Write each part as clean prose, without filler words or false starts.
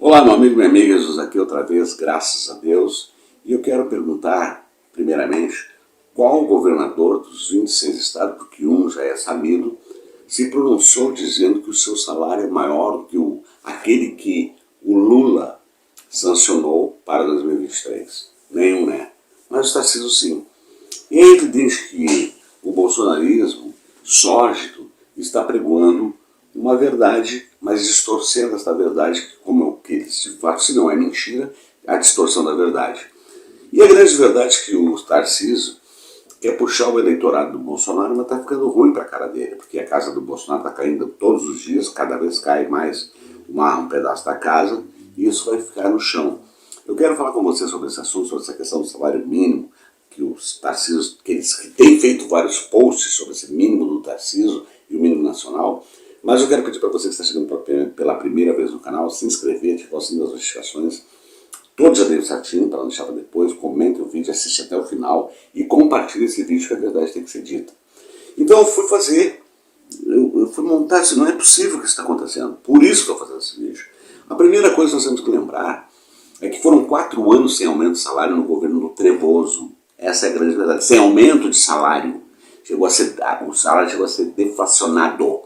Olá, meu amigo, minha amiga, Jesus aqui outra vez, graças a Deus. E eu quero perguntar, primeiramente, qual governador dos 26 estados, porque um já é sabido, se pronunciou dizendo que o seu salário é maior do que aquele que o Lula sancionou para 2023. Nenhum, né? Mas o Tarcísio sim. E é evidente que o bolsonarismo sórdido está pregoando uma verdade, mas distorcendo esta verdade, como que de fato, se não é mentira, é a distorção da verdade. E a grande verdade é que o Tarcísio quer puxar o eleitorado do Bolsonaro, mas está ficando ruim para a cara dele, porque a casa do Bolsonaro está caindo todos os dias, cada vez cai mais um pedaço da casa, e isso vai ficar no chão. Eu quero falar com você sobre esse assunto, sobre essa questão do salário mínimo, que os Tarcísio, que tem feito vários posts sobre esse mínimo do Tarcísio e o mínimo nacional, mas eu quero pedir para você que está chegando pela primeira vez no canal, se inscrever, ativar o sininho das notificações, todos já deu certinho, para não deixar para depois, comente o vídeo, assiste até o final e compartilhe esse vídeo, que a verdade tem que ser dita. Então eu fui montar, assim, não é possível que isso está acontecendo, por isso que eu estou fazendo esse vídeo. A primeira coisa que nós temos que lembrar é que foram 4 anos sem aumento de salário no governo do Trevoso. Essa é a grande verdade, sem aumento de salário. O salário chegou a ser deflacionado,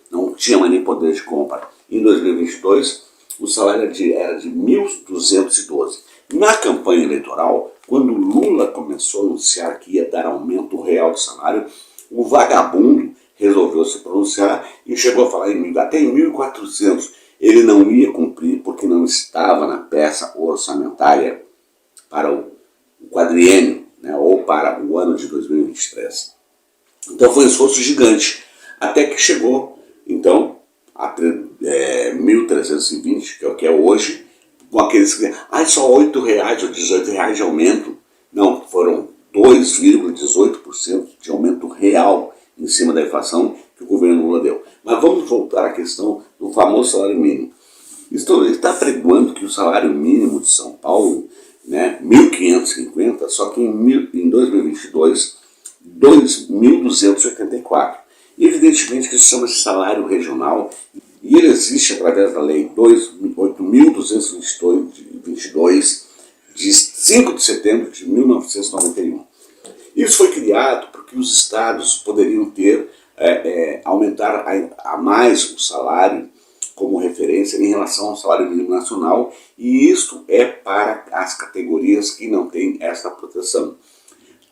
não tinha mais nem poder de compra. Em 2022, o salário era de 1.212. Na campanha eleitoral, quando Lula começou a anunciar que ia dar aumento real de salário, o vagabundo resolveu se pronunciar e chegou a falar até em 1.400. Ele não ia cumprir porque não estava na peça orçamentária para o quadriênio, né, ou para o ano de 2023. Então foi um esforço gigante, até que chegou, então, a 1.320, que é o que é hoje, com aqueles que só R$8 ou R$18 de aumento. Não, foram 2,18% de aumento real em cima da inflação que o governo Lula deu. Mas vamos voltar à questão do famoso salário mínimo. Ele está pregoando que o salário mínimo de São Paulo, né, 1.550, só que em 2022, 2.284. Evidentemente que isso chama-se salário regional e ele existe através da lei 8.222 de 5 de setembro de 1991. Isso foi criado porque os estados poderiam aumentar a mais o salário como referência em relação ao salário mínimo nacional, e isto é para as categorias que não têm esta proteção.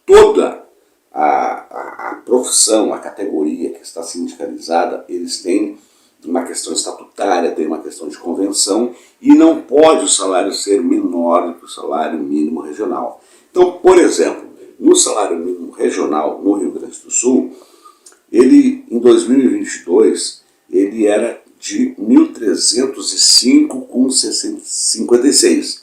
Toda a profissão, a categoria que está sindicalizada, eles têm uma questão estatutária, tem uma questão de convenção, e não pode o salário ser menor do que o salário mínimo regional. Então, por exemplo, no salário mínimo regional no Rio Grande do Sul, ele em 2022 ele era de 1.305,56,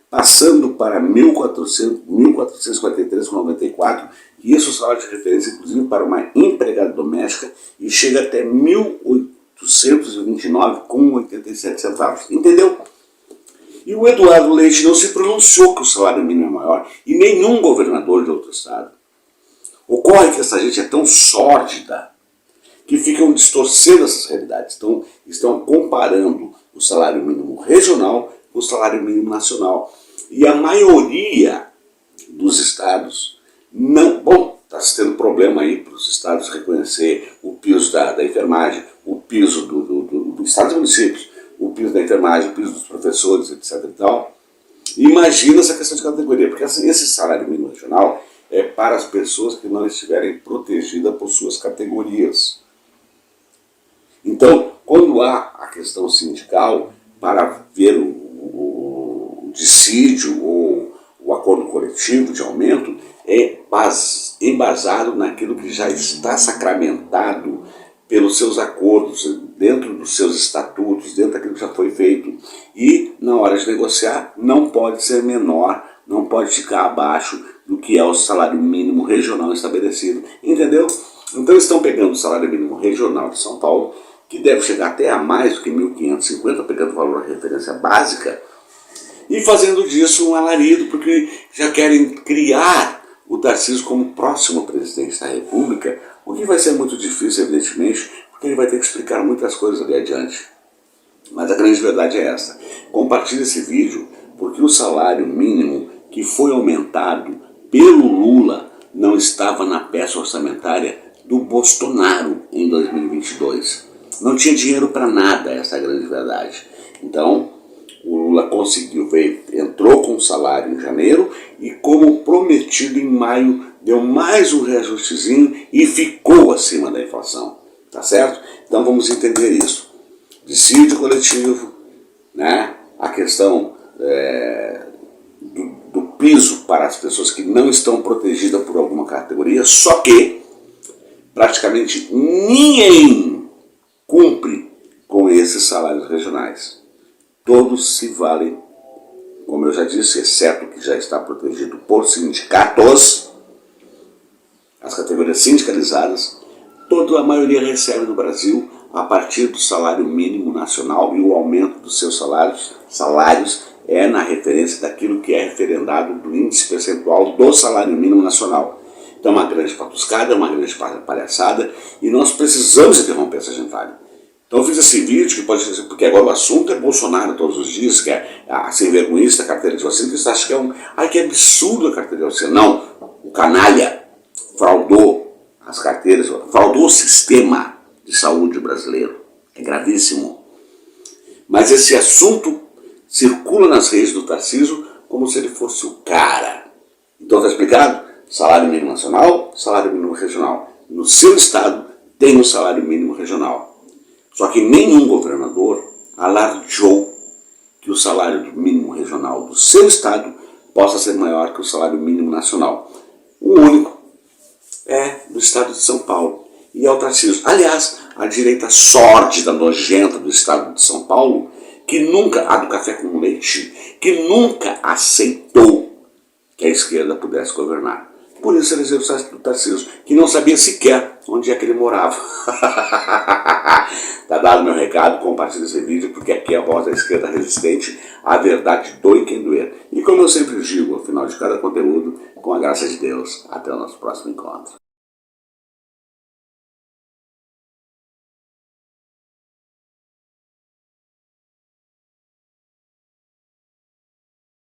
passando para 1.443,94, e isso é o salário de referência, inclusive, para uma empregada doméstica, e chega até 1.829,87. Entendeu? E o Eduardo Leite não se pronunciou que o salário mínimo é maior, e nenhum governador de outro estado. Ocorre que essa gente é tão sórdida que ficam distorcendo essas realidades. Então, estão comparando o salário mínimo regional com o salário mínimo nacional. E a maioria dos estados não... Bom, está tendo problema aí para os estados reconhecer o piso da enfermagem, o piso do estados e municípios, o piso da enfermagem, o piso dos professores, etc. e tal. Imagina essa questão de categoria, porque esse salário mínimo regional é para as pessoas que não estiverem protegidas por suas categorias. Então, quando há a questão sindical para ver o dissídio ou o acordo coletivo de aumento, é embasado naquilo que já está sacramentado pelos seus acordos, dentro dos seus estatutos, dentro daquilo que já foi feito. E, na hora de negociar, não pode ser menor, não pode ficar abaixo do que é o salário mínimo regional estabelecido. Entendeu? Então, estão pegando o salário mínimo regional de São Paulo, que deve chegar até a mais do que 1.550, pegando o valor da referência básica, e fazendo disso um alarido, porque já querem criar o Tarcísio como próximo presidente da República, o que vai ser muito difícil, evidentemente, porque ele vai ter que explicar muitas coisas ali adiante. Mas a grande verdade é essa. compartilhe esse vídeo, porque o salário mínimo que foi aumentado pelo Lula não estava na peça orçamentária do Bolsonaro em 2022. Não tinha dinheiro para nada, essa é a grande verdade. Então, o Lula conseguiu, entrou com o salário em janeiro e, como prometido, em maio, deu mais um reajustezinho e ficou acima da inflação. Tá certo? Então vamos entender isso. Dissídio coletivo, né? A questão do piso para as pessoas que não estão protegidas por alguma categoria, só que praticamente ninguém cumpre com esses salários regionais. Todos se valem, como eu já disse, exceto que já está protegido por sindicatos, as categorias sindicalizadas, toda a maioria recebe no Brasil a partir do salário mínimo nacional, e o aumento dos seus salários é na referência daquilo que é referendado do índice percentual do salário mínimo nacional. Então é uma grande patuscada, é uma grande palhaçada, e nós precisamos interromper essa gentalha. Então eu fiz esse vídeo, que pode ser, porque agora o assunto é Bolsonaro todos os dias, que é a sem-vergonhice da carteira de vacina, que você acha que é ai, que absurdo a carteira de vacina. Não, o canalha fraudou as carteiras, fraudou o sistema de saúde brasileiro. É gravíssimo. Mas esse assunto circula nas redes do Tarcísio como se ele fosse o cara. Então está explicado? Salário mínimo nacional, salário mínimo regional. No seu estado tem um salário mínimo regional. Só que nenhum governador alardeou que o salário mínimo regional do seu estado possa ser maior que o salário mínimo nacional. O único é do estado de São Paulo, e é o Tarcísio. Aliás, a direita sórdida, nojenta do estado de São Paulo, que nunca, a do café com leite, que nunca aceitou que a esquerda pudesse governar. Por isso elegeu o Tarcísio, que não sabia sequer onde é que ele morava. Tá dado meu recado, compartilhe esse vídeo, porque aqui é a voz da esquerda resistente, a verdade doe quem doer. E como eu sempre digo, ao final de cada conteúdo, com a graça de Deus, até o nosso próximo encontro.